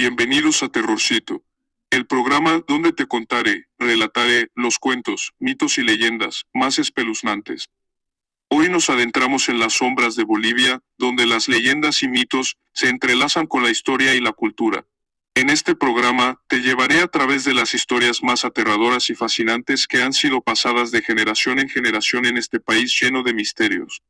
Bienvenidos a Terrorcito, el programa donde te contaré, relataré los cuentos, mitos y leyendas más espeluznantes. Hoy nos adentramos en las sombras de Bolivia, donde las leyendas y mitos se entrelazan con la historia y la cultura. En este programa te llevaré a través de las historias más aterradoras y fascinantes que han sido pasadas de generación en generación en este país lleno de misterios.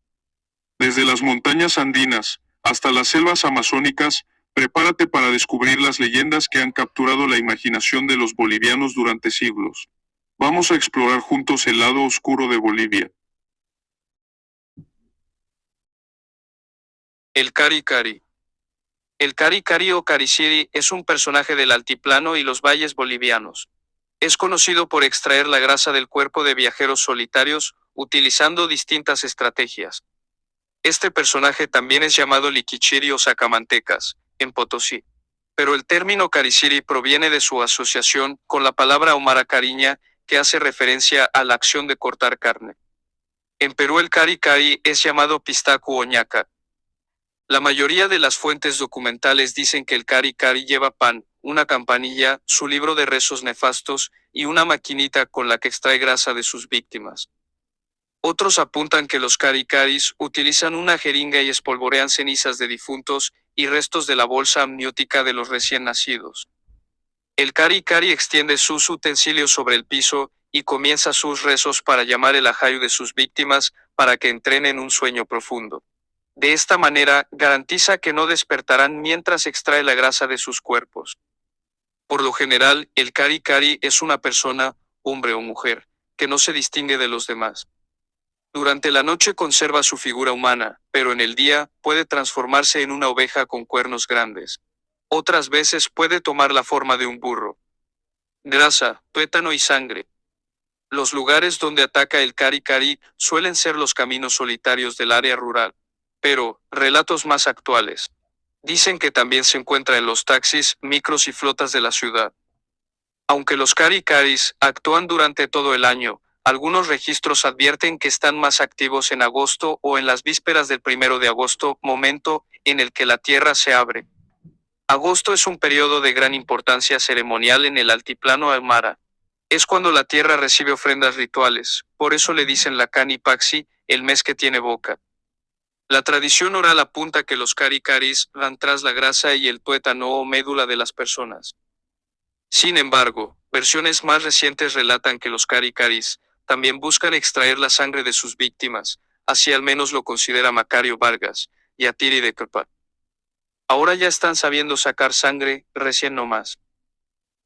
Desde las montañas andinas hasta las selvas amazónicas, prepárate para descubrir las leyendas que han capturado la imaginación de los bolivianos durante siglos. Vamos a explorar juntos el lado oscuro de Bolivia. El Cari Cari. El Cari Cari o Cariciri es un personaje del altiplano y los valles bolivianos. Es conocido por extraer la grasa del cuerpo de viajeros solitarios, utilizando distintas estrategias. Este personaje también es llamado liquichiri o sacamantecas, en Potosí. Pero el término cariciri proviene de su asociación con la palabra aumara cariña, que hace referencia a la acción de cortar carne. En Perú el Cari Cari es llamado pistacu o ñaca. La mayoría de las fuentes documentales dicen que el Cari Cari lleva pan, una campanilla, su libro de rezos nefastos, y una maquinita con la que extrae grasa de sus víctimas. Otros apuntan que los Cari Caris utilizan una jeringa y espolvorean cenizas de difuntos y restos de la bolsa amniótica de los recién nacidos. El Cari Cari extiende sus utensilios sobre el piso y comienza sus rezos para llamar el ajayu de sus víctimas para que entren en un sueño profundo. De esta manera, garantiza que no despertarán mientras extrae la grasa de sus cuerpos. Por lo general, el Cari Cari es una persona, hombre o mujer, que no se distingue de los demás. Durante la noche conserva su figura humana, pero en el día puede transformarse en una oveja con cuernos grandes. Otras veces puede tomar la forma de un burro. Grasa, tuétano y sangre. Los lugares donde ataca el Cari Cari suelen ser los caminos solitarios del área rural. Pero, relatos más actuales. Dicen que también se encuentra en los taxis, micros y flotas de la ciudad. Aunque los Cari Caris actúan durante todo el año, algunos registros advierten que están más activos en agosto o en las vísperas del 1 de agosto, momento en el que la tierra se abre. Agosto es un periodo de gran importancia ceremonial en el altiplano aymara. Es cuando la tierra recibe ofrendas rituales, por eso le dicen la Cani Paxi, el mes que tiene boca. La tradición oral apunta que los Cari Caris van tras la grasa y el tuétano o médula de las personas. Sin embargo, versiones más recientes relatan que los Cari Caris también buscan extraer la sangre de sus víctimas, así al menos lo considera Macario Vargas y Atiri de Kerpa. Ahora ya están sabiendo sacar sangre, recién no más.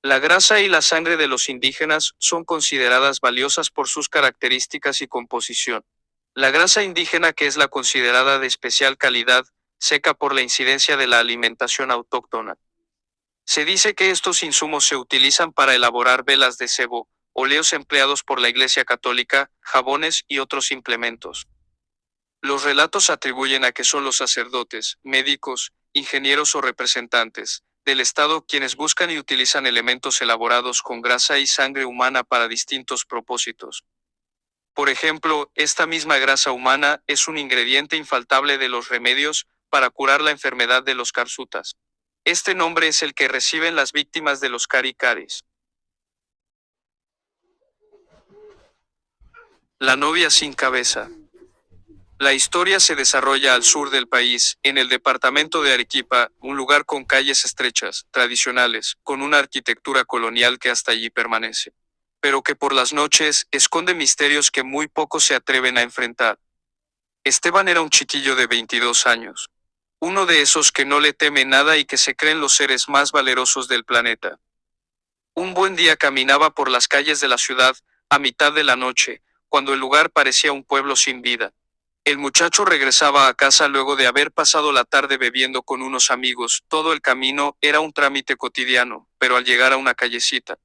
La grasa y la sangre de los indígenas son consideradas valiosas por sus características y composición. La grasa indígena, que es la considerada de especial calidad, seca por la incidencia de la alimentación autóctona. Se dice que estos insumos se utilizan para elaborar velas de cebo, óleos empleados por la Iglesia Católica, jabones y otros implementos. Los relatos atribuyen a que son los sacerdotes, médicos, ingenieros o representantes del Estado quienes buscan y utilizan elementos elaborados con grasa y sangre humana para distintos propósitos. Por ejemplo, esta misma grasa humana es un ingrediente infaltable de los remedios para curar la enfermedad de los carzutas. Este nombre es el que reciben las víctimas de los Cari Caris. La novia sin cabeza. La historia se desarrolla al sur del país, en el departamento de Arequipa, un lugar con calles estrechas, tradicionales, con una arquitectura colonial que hasta allí permanece, pero que por las noches esconde misterios que muy pocos se atreven a enfrentar. Esteban era un chiquillo de 22 años. Uno de esos que no le teme nada y que se creen los seres más valerosos del planeta. Un buen día caminaba por las calles de la ciudad, a mitad de la noche, cuando el lugar parecía un pueblo sin vida. El muchacho regresaba a casa luego de haber pasado la tarde bebiendo con unos amigos. Todo el camino era un trámite cotidiano, pero al llegar a una callecita,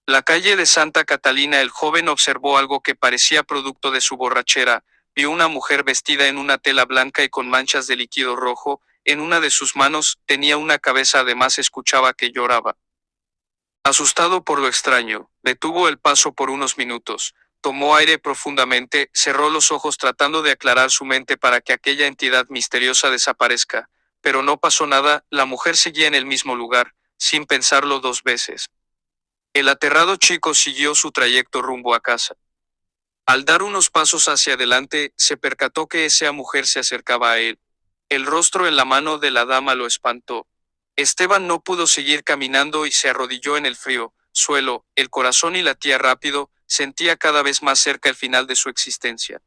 la calle de Santa Catalina, el joven observó algo que parecía producto de su borrachera. Vio una mujer vestida en una tela blanca y con manchas de líquido rojo, en una de sus manos tenía una cabeza, además escuchaba que lloraba. Asustado por lo extraño, detuvo el paso por unos minutos, tomó aire profundamente, cerró los ojos tratando de aclarar su mente para que aquella entidad misteriosa desaparezca, pero no pasó nada, la mujer seguía en el mismo lugar, sin pensarlo dos veces. El aterrado chico siguió su trayecto rumbo a casa. Al dar unos pasos hacia adelante, se percató que esa mujer se acercaba a él. El rostro en la mano de la dama lo espantó. Esteban no pudo seguir caminando y se arrodilló en el frío suelo, el corazón y latía rápido, sentía cada vez más cerca el final de su existencia.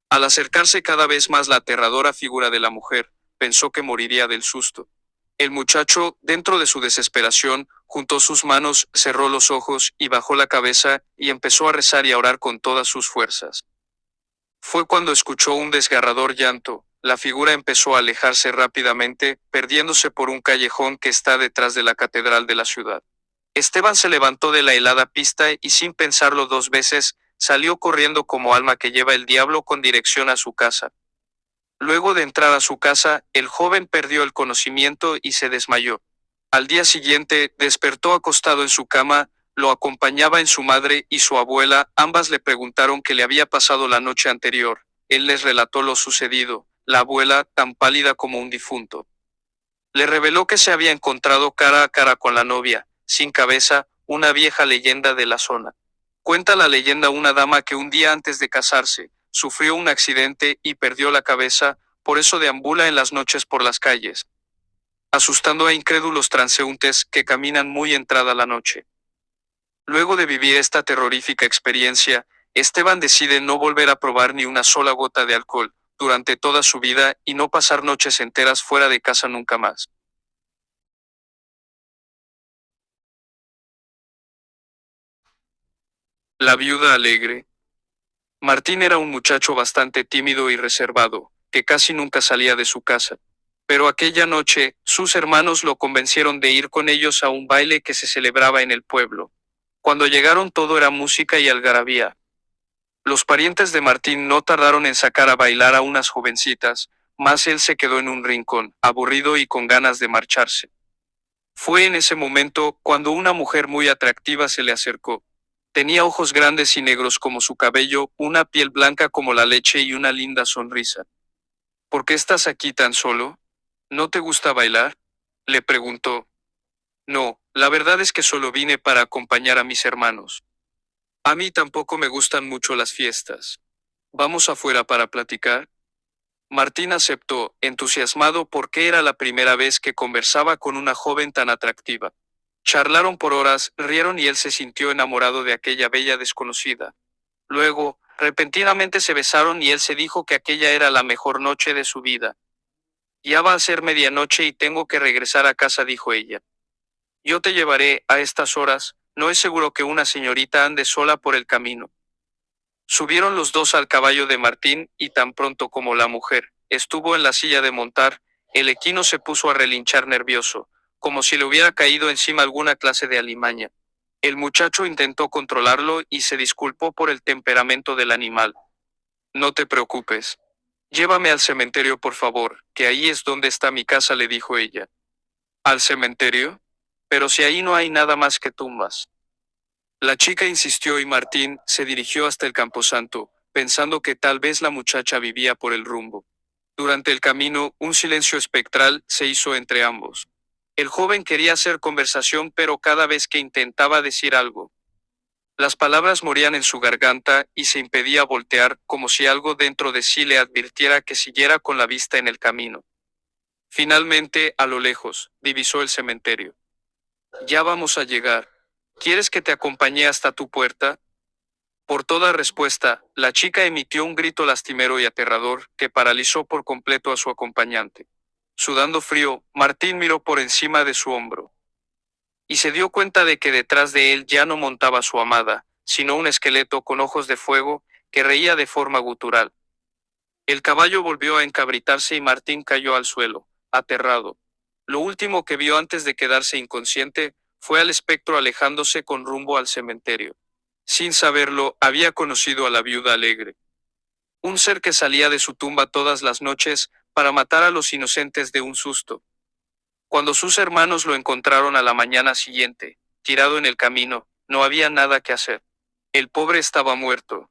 Al acercarse cada vez más la aterradora figura de la mujer, pensó que moriría del susto. El muchacho, dentro de su desesperación, juntó sus manos, cerró los ojos y bajó la cabeza, y empezó a rezar y a orar con todas sus fuerzas. Fue cuando escuchó un desgarrador llanto, la figura empezó a alejarse rápidamente, perdiéndose por un callejón que está detrás de la catedral de la ciudad. Esteban se levantó de la helada pista y sin pensarlo dos veces, salió corriendo como alma que lleva el diablo con dirección a su casa. Luego de entrar a su casa, el joven perdió el conocimiento y se desmayó. Al día siguiente, despertó acostado en su cama, lo acompañaba en su madre y su abuela, ambas le preguntaron qué le había pasado la noche anterior. Él les relató lo sucedido, la abuela, tan pálida como un difunto. Le reveló que se había encontrado cara a cara con la novia, sin cabeza, una vieja leyenda de la zona. Cuenta la leyenda una dama que un día antes de casarse, sufrió un accidente y perdió la cabeza, por eso deambula en las noches por las calles, asustando a incrédulos transeúntes que caminan muy entrada la noche. Luego de vivir esta terrorífica experiencia, Esteban decide no volver a probar ni una sola gota de alcohol durante toda su vida y no pasar noches enteras fuera de casa nunca más. La viuda alegre. Martín era un muchacho bastante tímido y reservado, que casi nunca salía de su casa. Pero aquella noche, sus hermanos lo convencieron de ir con ellos a un baile que se celebraba en el pueblo. Cuando llegaron todo era música y algarabía. Los parientes de Martín no tardaron en sacar a bailar a unas jovencitas, mas él se quedó en un rincón, aburrido y con ganas de marcharse. Fue en ese momento cuando una mujer muy atractiva se le acercó. Tenía ojos grandes y negros como su cabello, una piel blanca como la leche y una linda sonrisa. ¿Por qué estás aquí tan solo? ¿No te gusta bailar? Le preguntó. No, la verdad es que solo vine para acompañar a mis hermanos. A mí tampoco me gustan mucho las fiestas. ¿Vamos afuera para platicar? Martín aceptó, entusiasmado porque era la primera vez que conversaba con una joven tan atractiva. Charlaron por horas, rieron y él se sintió enamorado de aquella bella desconocida. Luego, repentinamente se besaron y él se dijo que aquella era la mejor noche de su vida. Ya va a ser medianoche y tengo que regresar a casa, dijo ella. Yo te llevaré, a estas horas, no es seguro que una señorita ande sola por el camino. Subieron los dos al caballo de Martín, y tan pronto como la mujer estuvo en la silla de montar, el equino se puso a relinchar nervioso, como si le hubiera caído encima alguna clase de alimaña. El muchacho intentó controlarlo y se disculpó por el temperamento del animal. No te preocupes. Llévame al cementerio, por favor, que ahí es donde está mi casa, le dijo ella. ¿Al cementerio? Pero si ahí no hay nada más que tumbas. La chica insistió y Martín se dirigió hasta el camposanto, pensando que tal vez la muchacha vivía por el rumbo. Durante el camino, un silencio espectral se hizo entre ambos. El joven quería hacer conversación, pero cada vez que intentaba decir algo, las palabras morían en su garganta y se impedía voltear, como si algo dentro de sí le advirtiera que siguiera con la vista en el camino. Finalmente, a lo lejos, divisó el cementerio. Ya vamos a llegar. ¿Quieres que te acompañe hasta tu puerta? Por toda respuesta, la chica emitió un grito lastimero y aterrador, que paralizó por completo a su acompañante. Sudando frío, Martín miró por encima de su hombro. Y se dio cuenta de que detrás de él ya no montaba su amada, sino un esqueleto con ojos de fuego, que reía de forma gutural. El caballo volvió a encabritarse y Martín cayó al suelo, aterrado. Lo último que vio antes de quedarse inconsciente, fue al espectro alejándose con rumbo al cementerio. Sin saberlo, había conocido a la viuda alegre. Un ser que salía de su tumba todas las noches, para matar a los inocentes de un susto. Cuando sus hermanos lo encontraron a la mañana siguiente, tirado en el camino, no había nada que hacer. El pobre estaba muerto.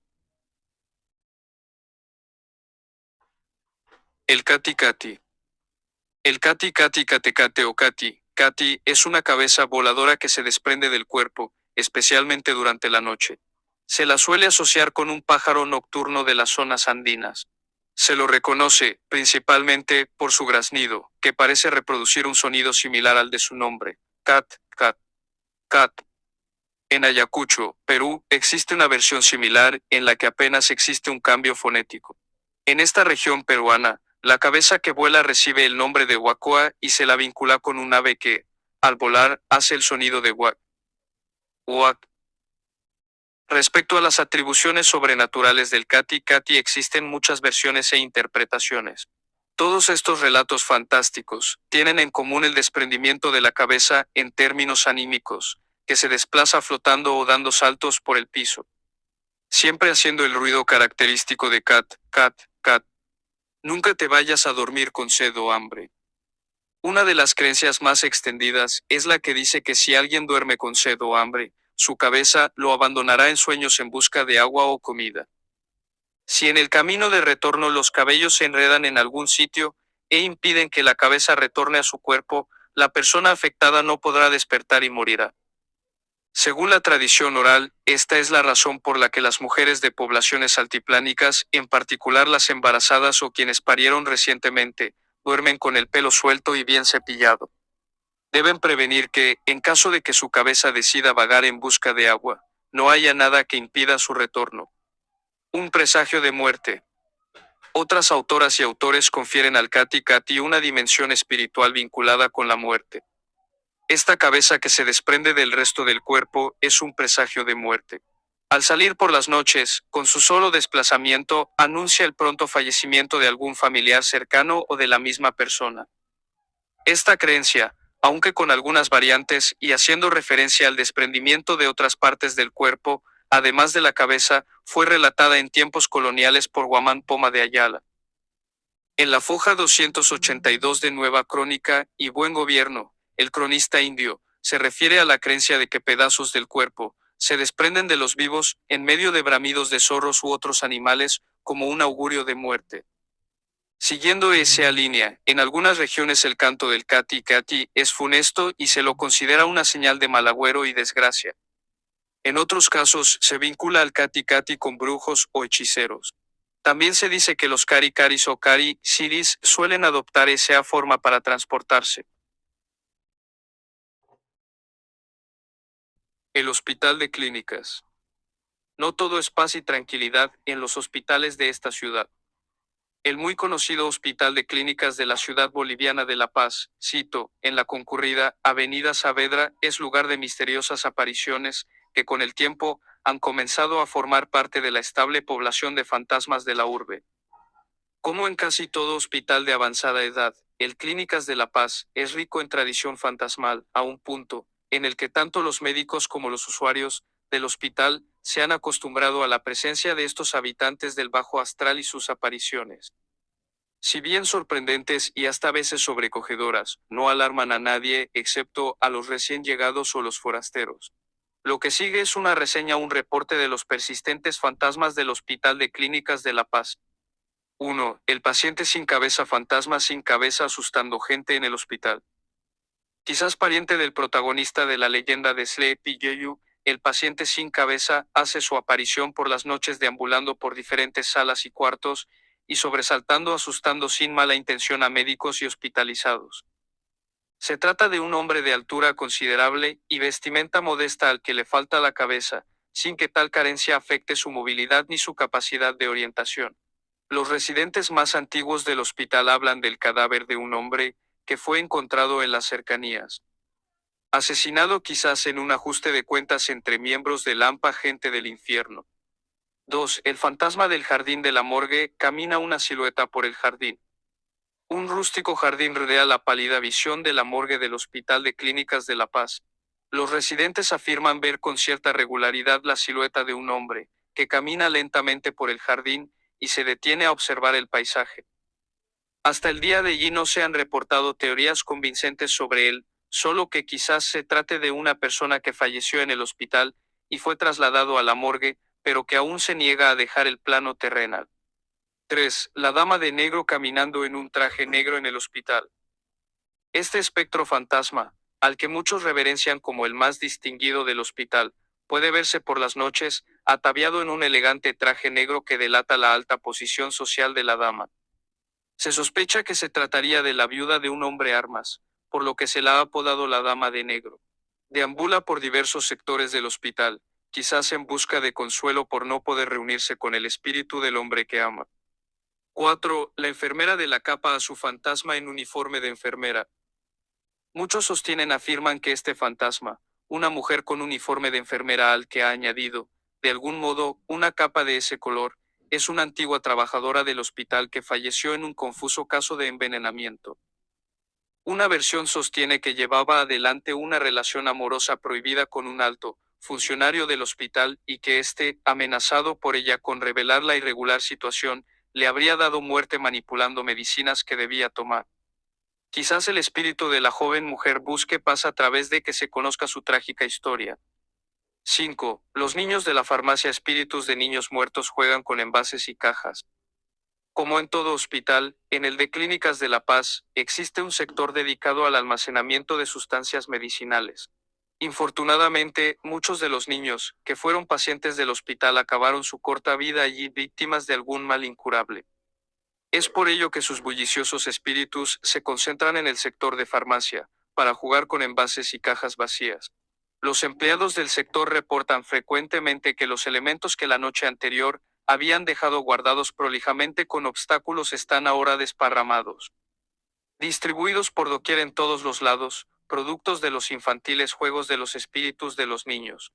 El Cati Cati. El Kati Kati Katekate o Kati es una cabeza voladora que se desprende del cuerpo, especialmente durante la noche. Se la suele asociar con un pájaro nocturno de las zonas andinas. Se lo reconoce, principalmente, por su graznido, que parece reproducir un sonido similar al de su nombre, cat, cat, cat. En Ayacucho, Perú, existe una versión similar, en la que apenas existe un cambio fonético. En esta región peruana, la cabeza que vuela recibe el nombre de huacoa y se la vincula con un ave que, al volar, hace el sonido de huac. Huac. Respecto a las atribuciones sobrenaturales del Kati Kati existen muchas versiones e interpretaciones. Todos estos relatos fantásticos tienen en común el desprendimiento de la cabeza en términos anímicos, que se desplaza flotando o dando saltos por el piso, siempre haciendo el ruido característico de cat, cat, cat. Nunca te vayas a dormir con sed o hambre. Una de las creencias más extendidas es la que dice que si alguien duerme con sed o hambre, su cabeza lo abandonará en sueños en busca de agua o comida. Si en el camino de retorno los cabellos se enredan en algún sitio e impiden que la cabeza retorne a su cuerpo, la persona afectada no podrá despertar y morirá. Según la tradición oral, esta es la razón por la que las mujeres de poblaciones altiplánicas, en particular las embarazadas o quienes parieron recientemente, duermen con el pelo suelto y bien cepillado. Deben prevenir que, en caso de que su cabeza decida vagar en busca de agua, no haya nada que impida su retorno. Un presagio de muerte. Otras autoras y autores confieren al Kati Kati una dimensión espiritual vinculada con la muerte. Esta cabeza que se desprende del resto del cuerpo es un presagio de muerte. Al salir por las noches, con su solo desplazamiento, anuncia el pronto fallecimiento de algún familiar cercano o de la misma persona. Esta creencia, aunque con algunas variantes y haciendo referencia al desprendimiento de otras partes del cuerpo, además de la cabeza, fue relatada en tiempos coloniales por Guamán Poma de Ayala. En la foja 282 de Nueva Crónica y Buen Gobierno, el cronista indio se refiere a la creencia de que pedazos del cuerpo se desprenden de los vivos en medio de bramidos de zorros u otros animales como un augurio de muerte. Siguiendo esa línea, en algunas regiones el canto del Kati Kati es funesto y se lo considera una señal de mal agüero y desgracia. En otros casos se vincula al Kati Kati con brujos o hechiceros. También se dice que los Kari Karis o Kari Siris suelen adoptar esa forma para transportarse. El Hospital de Clínicas. No todo es paz y tranquilidad en los hospitales de esta ciudad. El muy conocido Hospital de Clínicas de la ciudad boliviana de La Paz, cito, en la concurrida Avenida Saavedra, es lugar de misteriosas apariciones que con el tiempo han comenzado a formar parte de la estable población de fantasmas de la urbe. Como en casi todo hospital de avanzada edad, el Clínicas de La Paz es rico en tradición fantasmal, a un punto en el que tanto los médicos como los usuarios del hospital se han acostumbrado a la presencia de estos habitantes del bajo astral y sus apariciones. Si bien sorprendentes y hasta a veces sobrecogedoras, no alarman a nadie excepto a los recién llegados o los forasteros. Lo que sigue es una reseña, un reporte de los persistentes fantasmas del Hospital de Clínicas de La Paz. 1. El paciente sin cabeza, fantasma sin cabeza asustando gente en el hospital. Quizás pariente del protagonista de la leyenda de Sleepy Yeyu, el paciente sin cabeza hace su aparición por las noches deambulando por diferentes salas y cuartos, y sobresaltando, asustando sin mala intención a médicos y hospitalizados. Se trata de un hombre de altura considerable y vestimenta modesta al que le falta la cabeza, sin que tal carencia afecte su movilidad ni su capacidad de orientación. Los residentes más antiguos del hospital hablan del cadáver de un hombre que fue encontrado en las cercanías. Asesinado quizás en un ajuste de cuentas entre miembros del AMPA, gente del infierno. 2. El fantasma del jardín de la morgue, camina una silueta por el jardín. Un rústico jardín rodea la pálida visión de la morgue del Hospital de Clínicas de La Paz. Los residentes afirman ver con cierta regularidad la silueta de un hombre, que camina lentamente por el jardín, y se detiene a observar el paisaje. Hasta el día de hoy no se han reportado teorías convincentes sobre él, solo que quizás se trate de una persona que falleció en el hospital, y fue trasladado a la morgue, pero que aún se niega a dejar el plano terrenal. 3. La dama de negro caminando en un traje negro en el hospital. Este espectro fantasma, al que muchos reverencian como el más distinguido del hospital, puede verse por las noches, ataviado en un elegante traje negro que delata la alta posición social de la dama. Se sospecha que se trataría de la viuda de un hombre armas, por lo que se la ha apodado la Dama de Negro. Deambula por diversos sectores del hospital, quizás en busca de consuelo por no poder reunirse con el espíritu del hombre que ama. 4. La enfermera de la capa a su fantasma en uniforme de enfermera. Muchos afirman que este fantasma, una mujer con uniforme de enfermera al que ha añadido, de algún modo, una capa de ese color, es una antigua trabajadora del hospital que falleció en un confuso caso de envenenamiento. Una versión sostiene que llevaba adelante una relación amorosa prohibida con un alto funcionario del hospital y que éste, amenazado por ella con revelar la irregular situación, le habría dado muerte manipulando medicinas que debía tomar. Quizás el espíritu de la joven mujer busque paz a través de que se conozca su trágica historia. 5. Los niños de la farmacia espíritus de niños muertos juegan con envases y cajas. Como en todo hospital, en el de Clínicas de la Paz, existe un sector dedicado al almacenamiento de sustancias medicinales. Infortunadamente, muchos de los niños, que fueron pacientes del hospital acabaron su corta vida allí víctimas de algún mal incurable. Es por ello que sus bulliciosos espíritus se concentran en el sector de farmacia, para jugar con envases y cajas vacías. Los empleados del sector reportan frecuentemente que los elementos que la noche anterior habían dejado guardados prolijamente con obstáculos están ahora desparramados. Distribuidos por doquier en todos los lados, productos de los infantiles juegos de los espíritus de los niños.